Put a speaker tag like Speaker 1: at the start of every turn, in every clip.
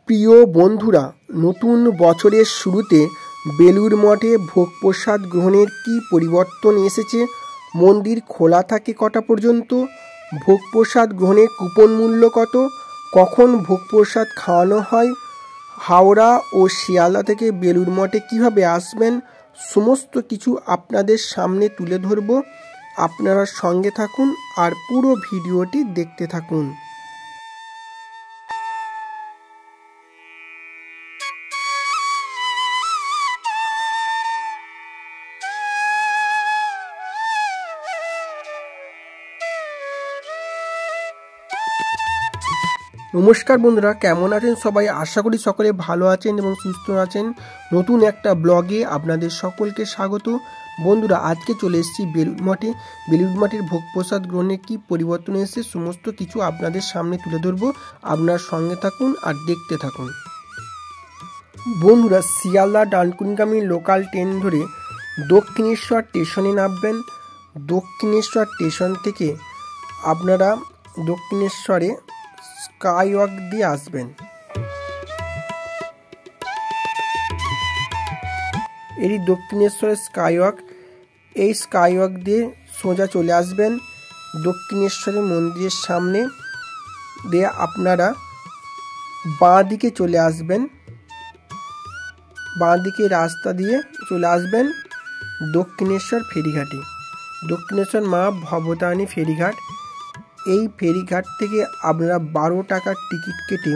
Speaker 1: প্রিয় বন্ধুরা, নতুন বছরের শুরুতে বেলুড় মঠে ভোগ প্রসাদ গ্রহণের কী পরিবর্তন এসেছে? মন্দির খোলা থাকে কটা পর্যন্ত? ভোগ প্রসাদ গ্রহণের কুপন মূল্য কত? কখন ভোগ প্রসাদ খাওয়ানো হয়? হাওড়া ও শিয়ালদা থেকে বেলুড় মঠে কীভাবে আসবেন, সমস্ত কিছু আপনাদের সামনে তুলে ধরব। আপনারা সঙ্গে থাকুন আর পুরো ভিডিওটি দেখতে থাকুন। নমস্কার বন্ধুরা, কেমন আছেন সবাই? আশা করি সকলে ভালো আছেন এবং সুস্থ আছেন। নতুন একটা ব্লগে আপনাদের সকলকে স্বাগত। বন্ধুরা, আজকে চলে এসেছি বেলুড় মঠে। বেলুড় মঠের ভোগ প্রসাদ গ্রহণে কী পরিবর্তন এসেছে সমস্ত কিছু আপনাদের সামনে তুলে ধরব। আপনার সঙ্গে থাকুন আর দেখতে থাকুন। বন্ধুরা, শিয়ালদা ডানকুনিগামী লোকাল ট্রেন ধরে দক্ষিণেশ্বর স্টেশনে নামবেন। দক্ষিণেশ্বর স্টেশন থেকে আপনারা দক্ষিণেশ্বরে স্কাইওয়াক দিয়ে আসবেন। এটি দক্ষিণেশ্বরের স্কাইওয়াক। এই স্কাইওয়াক দিয়ে সোজা চলে আসবেন দক্ষিণেশ্বরের মন্দিরের সামনে দিয়ে। আপনারা বাঁ দিকে চলে আসবেন, বাঁ দিকে রাস্তা দিয়ে চলে আসবেন দক্ষিণেশ্বর ফেরিঘাটে। দক্ষিণেশ্বর মা ভবতারিণী ফেরিঘাট। এই ফেরিঘাট থেকে আপনারা 12 টাকার টিকিট কেটে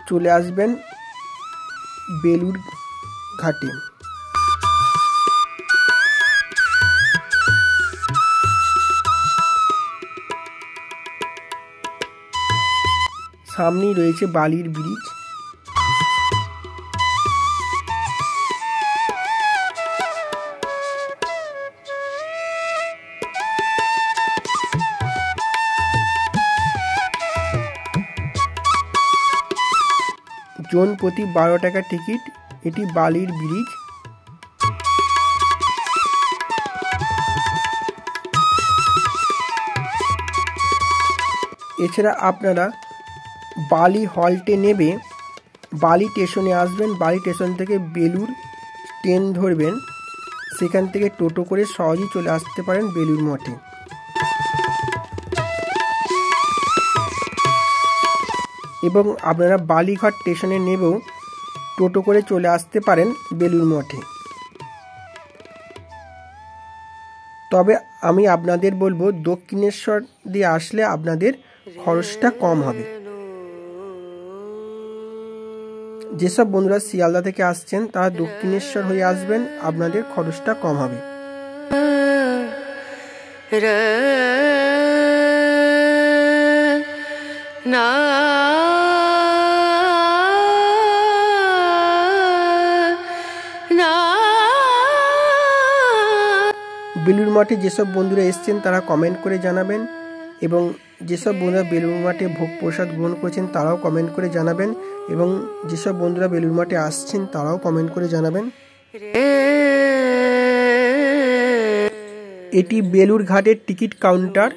Speaker 1: চলে আসবেন বেলুড় ঘাটে। সামনেই রয়েছে বালির ব্রিজ। জন প্রতি 12 টাকা টিকিট। এটি বালির ব্রিজ। এছাড়া আপনারা বালি হল্টে নেবে বালি স্টেশনে আসবেন। বালি স্টেশন থেকে বেলুড় ট্রেন ধরবেন। সেখান থেকে টোটো করে সহজেই চলে আসতে পারেন বেলুড় মঠে। এবং আপনারা বালিঘাট স্টেশনে নেবেও টোটো করে চলে আসতে পারেন বেলুড় মঠে। তবে আমি আপনাদের বলবো, দক্ষিণেশ্বর দিয়ে আসলে আপনাদের খরচটা কম হবে। যেসব বন্ধুরা শিয়ালদা থেকে আসছেন তারা দক্ষিণেশ্বর হয়ে আসবেন, আপনাদের খরচটা কম হবে। বেলুড় মঠে যেসব বন্ধুরা এসছেন তারা কমেন্ট করে জানাবেন, এবং যেসব বন্ধুরা বেলুড় মঠে ভোগ প্রসাদ গ্রহণ করেছেন তারাও কমেন্ট করে জানাবেন, এবং যেসব বন্ধুরা বেলুড় মঠে আসছেন তারাও কমেন্ট করে জানাবেন। এটি বেলুড় ঘাটের টিকিট কাউন্টার।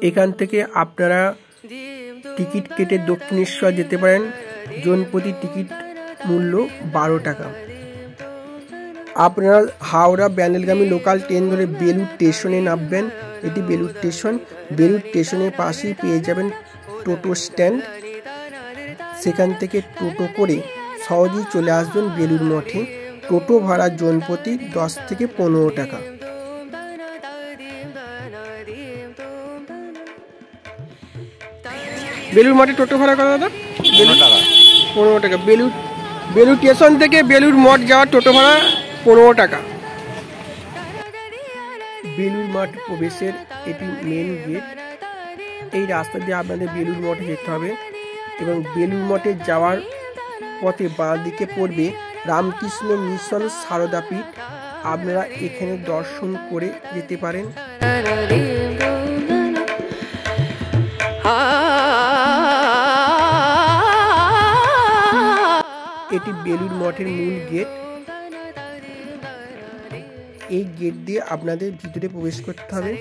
Speaker 1: এখান থেকে আপনারা টিকিট কেটে দক্ষিণেশ্বর যেতে পারেন। জন প্রতি টিকিট মূল্য 12 টাকা। আপনারা হাওড়া ব্যান্ডেলগামী লোকাল ট্রেন ধরে বেলুড় স্টেশনে নামবেন। এটি বেলুড় স্টেশন। বেলুড় স্টেশনের পাশেই পেয়ে যাবেন টোটো স্ট্যান্ড। সেখান থেকে টোটো করে সহজেই চলে আসবেন বেলুড় মঠে। টোটো ভাড়া জন প্রতি 10 থেকে 15 টাকা। বেলুড় মঠে টোটো ভাড়া কত দাদা? 15 টাকা। বেলুড় স্টেশন থেকে বেলুড় মঠ যাওয়ার টোটো ভাড়া 15 টাকা। বেলুড় মঠ প্রবেশের এটি মেন গেট। এই রাস্তা দিয়ে আপনাদের বেলুড় মঠে যেতে হবে, এবং বেলুড় মঠে যাওয়ার পথে বাঁ দিকে পড়বে রামকৃষ্ণ মিশন সারদাপীঠ। আপনারা এখানে দর্শন করে যেতে পারেন। এটি বেলুড় মঠের মূল গেট। এই গেট দিয়ে আপনাদের ভিতরে প্রবেশ করতে হবে।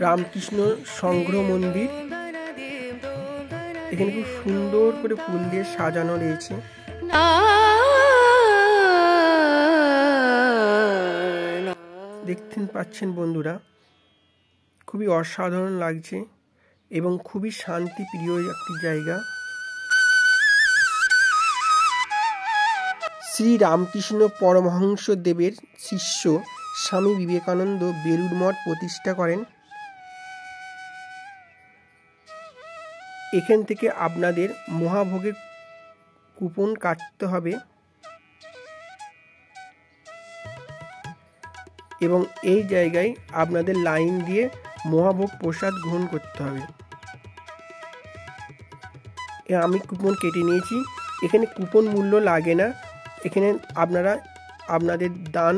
Speaker 1: রামকৃষ্ণ সংগ্রহ মন্দির, এখানে খুব সুন্দর করে ফুল দিয়ে সাজানো রয়েছে। দেখতে পাচ্ছেন বন্ধুরা, খুবই অসাধারণ লাগছে এবং খুবই শান্তিপ্রিয় একটি জায়গা। শ্রী রামকৃষ্ণ পরমহংস দেবের শিষ্য স্বামী বিবেকানন্দ বেলুড় মঠ প্রতিষ্ঠা করেন। এখান থেকে আপনাদের মহাভোগের কুপন কাটতে হবে এবং এই জায়গায় আপনাদের লাইন দিয়ে মহাভোগ প্রসাদ গ্রহণ করতে হবে। আমি কুপন কেটে নিয়েছি। এখানে কুপন মূল্য লাগে না, এখানে আপনারা আপনাদের দান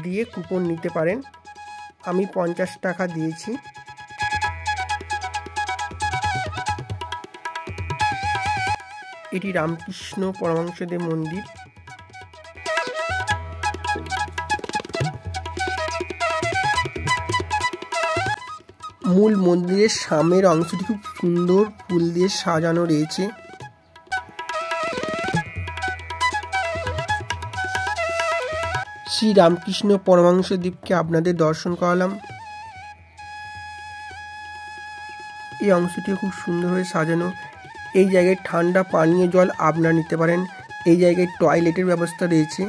Speaker 1: দিয়ে কুপন নিতে পারেন। আমি 50 টাকা দিয়েছি। এটি রামকৃষ্ণ পরমহংসদেব মন্দির। মূল মন্দিরের সামনের অংশটি খুব সুন্দর ফুল দিয়ে সাজানো রয়েছে। শ্রী রামকৃষ্ণ পরমহংসদেবকে আপনাদের দর্শন করালাম। এই অংশটি খুব সুন্দরভাবে সাজানো। এই জায়গায় ঠান্ডা পানীয় জল আপনারা নিতে পারেন। এই জায়গায় টয়লেটের ব্যবস্থা রয়েছে।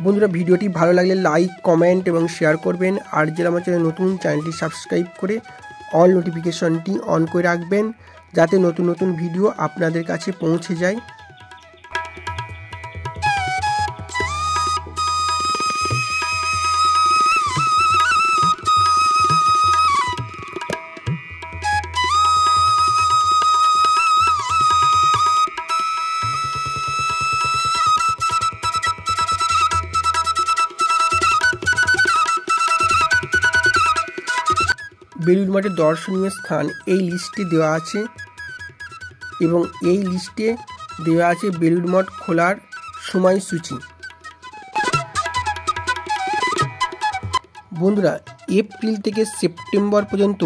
Speaker 1: বন্ধুরা, ভিডিওটি ভালো লাগলে লাইক, কমেন্ট এবং শেয়ার করবেন। আর যারা আমার চ্যানেল নতুন, চ্যানেলটি সাবস্ক্রাইব করে অল নোটিফিকেশনটি অন করে রাখবেন, যাতে নতুন নতুন ভিডিও আপনাদের কাছে পৌঁছে যায়। বেলুড় মঠের দর্শনীয় স্থান এই লিস্টে দেওয়া আছে এবং এই লিস্টে দেওয়া আছে বেলুড় মঠ খোলার সময়সূচি। বন্ধুরা, এপ্রিল থেকে সেপ্টেম্বর পর্যন্ত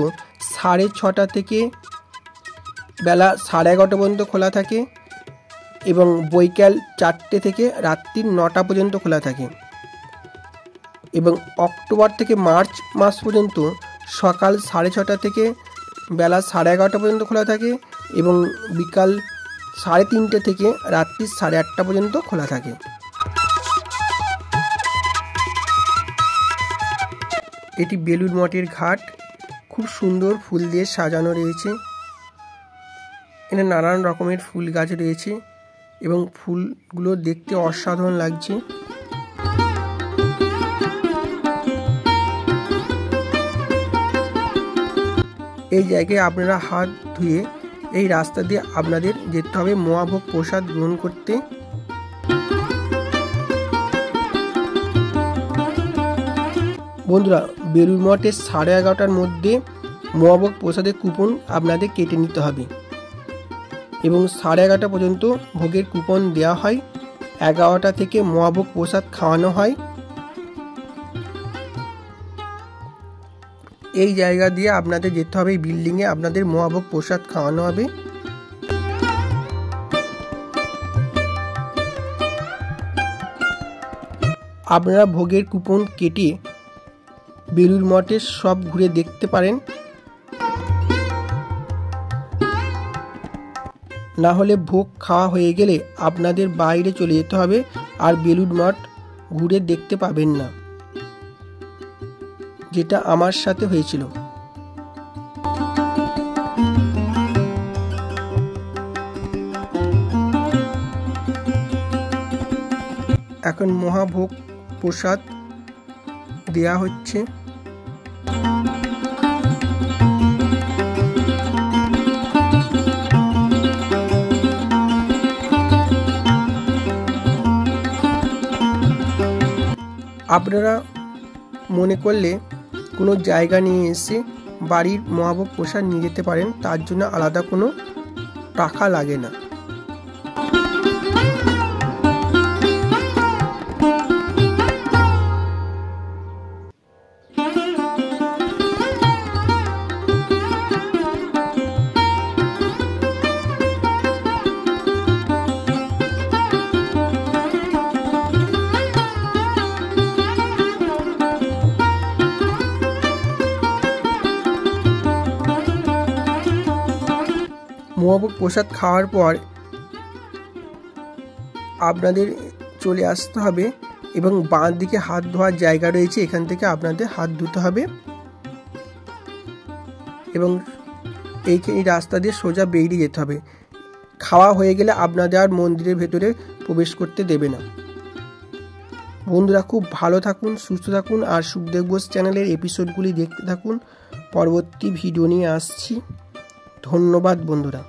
Speaker 1: 6:30 থেকে বেলা 11:30 পর্যন্ত খোলা থাকে এবং বৈকাল 4টে থেকে রাত্রি 9টা পর্যন্ত খোলা থাকে। এবং অক্টোবর থেকে মার্চ মাস পর্যন্ত সকাল 6:30 থেকে বেলা 11:30 পর্যন্ত খোলা থাকে এবং বিকাল 3:30 থেকে রাত্রি 8:30 পর্যন্ত খোলা থাকে। এটি বেলুড় মঠের ঘাট, খুব সুন্দর ফুল দিয়ে সাজানো রয়েছে। এখানে নানান রকমের ফুল গাছ রয়েছে এবং ফুলগুলো দেখতে অসাধারণ লাগছে। এই জায়গায় আপনারা হাত ধুয়ে এই রাস্তা দিয়ে আপনাদের যেতে হবে মহাভোগ প্রসাদ গ্রহণ করতে। বন্ধুরা, বেলুড় মঠের 11:30টার মধ্যে মহাভোগ প্রসাদের কুপন আপনাদের কেটে নিতে হবে এবং 11:30 পর্যন্ত ভোগের কুপন দেওয়া হয়। 11টা থেকে মহাভোগ প্রসাদ খাওয়ানো হয়। এই জায়গা দিয়ে আপনাদের যেতে হবে, এই বিল্ডিংয়ে আপনাদের মহাভোগ প্রসাদ খাওয়ানো হবে। আপনারা ভোগের কুপন কেটে বেলুড় মঠের সব ঘুরে দেখতে পারেন, না হলে ভোগ খাওয়া হয়ে গেলে আপনাদের বাইরে চলে যেতে হবে আর বেলুড় মঠ ঘুরে দেখতে পাবেন না, যেটা আমার সাথে হয়েছিল। এখন মহাভোগ প্রসাদ দেয়া হচ্ছে। আপনারা মনে করলে কোনো জায়গা নিয়ে এসে বাড়ির মহাভোগ প্রসাদ নিয়ে যেতে পারেন, তার জন্য আলাদা কোনো টাকা লাগে না। মহাভোগ প্রসাদ খাওয়ার পর আপনাদের চলে আসতে হবে এবং বাঁ দিকে হাত ধোয়ার জায়গা রয়েছে, এখান থেকে আপনাদের হাত ধুতে হবে এবং এই রাস্তা দিয়ে সোজা বেরিয়ে যেতে হবে। খাওয়া হয়ে গেলে আপনাদের আর মন্দিরের ভেতরে প্রবেশ করতে দেবে না। বন্ধুরা, খুব ভালো থাকুন, সুস্থ থাকুন আর সুখদেব ঘোষ চ্যানেলের এপিসোডগুলি দেখতে থাকুন। পরবর্তী ভিডিও নিয়ে আসছি। ধন্যবাদ বন্ধুরা।